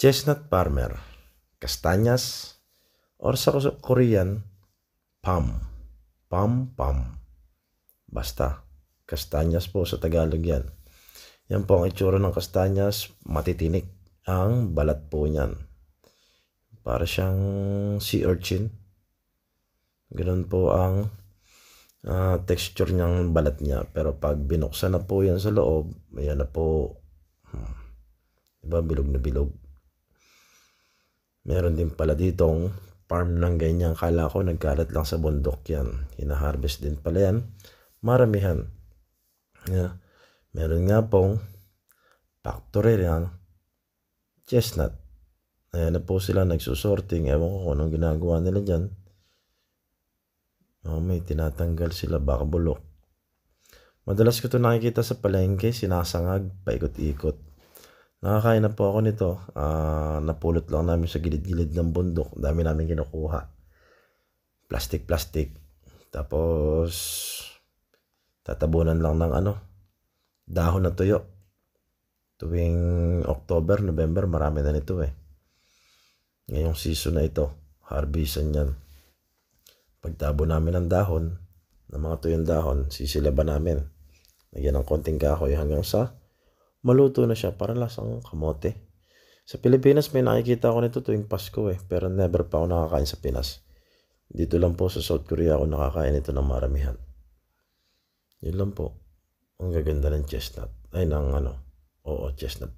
Chestnut farmer, kastanyas, or sa Korean, pam. Pam. Basta, kastanyas po sa Tagalog yan. Yan po ang itsura ng kastanyas, matitinik ang balat po niyan. Para siyang sea urchin. Ganun po ang texture niyang balat niya. Pero pag binuksan na po yan sa loob, ayan na po, diba, bilog na bilog. Meron din pala ditong farm ng ganyan. Kala ko nagkalat lang sa bundok yan. Hina-harvest din pala yan. Maramihan. Yeah. Meron nga pong factory ng chestnut. Ayan na po sila nagsusorting. Ewan ko kung anong ginagawa nila dyan. May tinatanggal sila, baka bulok. Madalas ko ito nakikita sa palengke, sinasangag, paikot-ikot. Nakakain na po ako nito. Napulot lang namin sa gilid-gilid ng bundok. Dami namin kinukuha. Plastic. Tapos, tatabunan lang ng dahon na tuyo. Tuwing October, November, marami na nito eh. Ngayong season na ito, harvestan yan. Pagtabo namin ng dahon, ng mga tuyong dahon, sisilaban namin. Lagyan ng konting kahoy hanggang sa maluto na siya, para lasang kamote. Sa Pilipinas may nakikita ako nito tuwing Pasko eh, pero never pa ako nakakain sa Pinas. Dito lang po sa South Korea ako nakakain ito ng maramihan. Yun lang po. Ang gaganda ng chestnut. Ay, chestnut